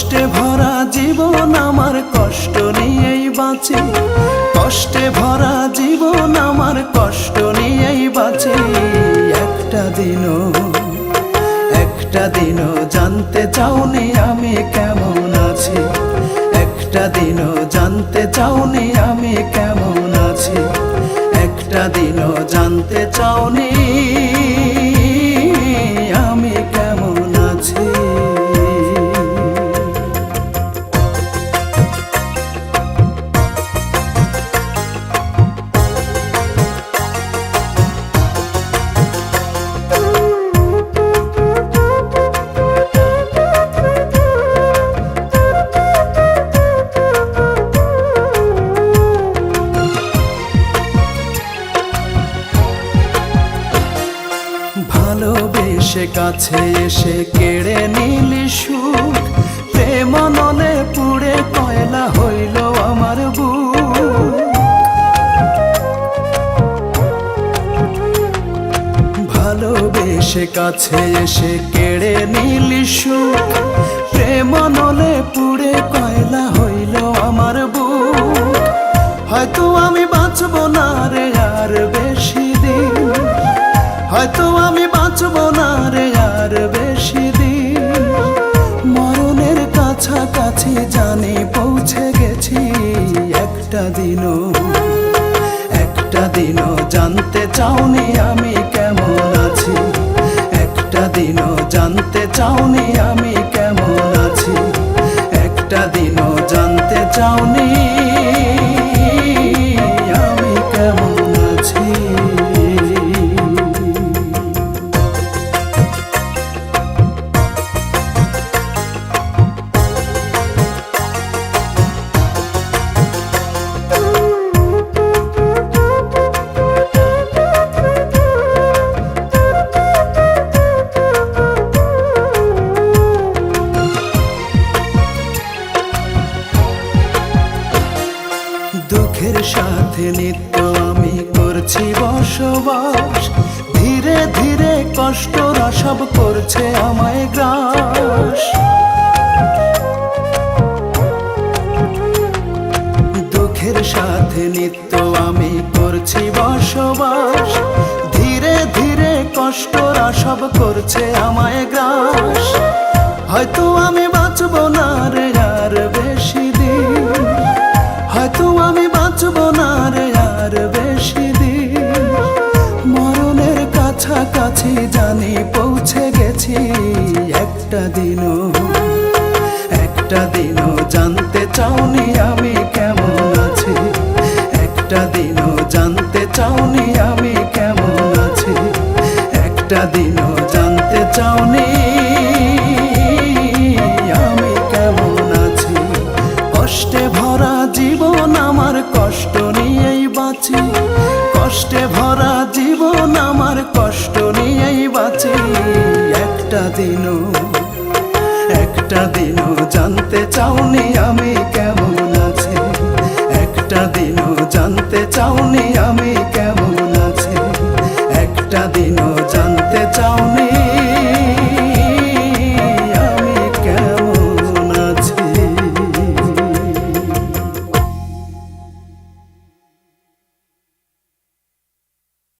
কষ্টে ভরা জীবন আমার, কষ্ট নিয়েই বাঁচি। কষ্টে ভরা জীবন আমার, কষ্ট নিয়েই বাঁচি। একটা দিনও জানতে চাওনি আমি কেমন আছি। একটা দিনও জানতে চাওনি আমি কেমন আছি। একটা দিনও জানতে চাওনি আমি কেমন আছি। ভালোবেসে কাছে এসে কেড়ে নিলি সুখ, প্রেম নলে পুড়ে কয়লা হইল আমার বুক। ভালোবেসে কাছে এসে কেড়ে নিলি সুখ, প্রেম নলে পুড়ে কয়লা হইল আমার বুক। হয়তো আমি বাঁচব না রে আর বেশি দিন, হয়তো আমি বাঁচব না রে আর বেশি দিন। মরণের কাছাকাছি জানি পৌঁছে গেছি। একটা দিনও জানতে চাওনি আমি কেমন আছি। একটা দিনও জানতে চাওনি আমি কেমন আছি। একটা দিনও জানতে চাওনি আমি কেমন আছি। দুঃখের সাথে নিত্য আমি করছি বসবাস। ধীরে ধীরে কষ্টরা সব করছে আমায় গ্রাস। দুঃখের সাথে নিত্য আমি করছি বসবাস। ধীরে ধীরে কষ্টরা সব করছে আমায় গ্রাস। হয়তো আমি বাঁচব না রে আর বেশি দিন, হয়তো আমি বাঁচব না রে আর বেশি দিন। মরণের কাছাকাছি জানি পৌঁছে গেছি। একটা দিনও জানতে চাওনি আমি কেমন আছি। একটা দিনও জানতে চাওনি আমি কেমন আছি। একটা দিনও জানতে চাওনি আমি কেমন আছি। কষ্টে ভরা জীবন আমার, কষ্ট নিয়েই বাঁচি। কষ্টে ভরা জীবন আমার, কষ্ট নিয়েই বাঁচি। একটা দিনও জানতে চাওনি আমি কেমন আছি। একটা দিনও জানতে চাওনি আমি কেমন আছি। একটা দিনও জানতে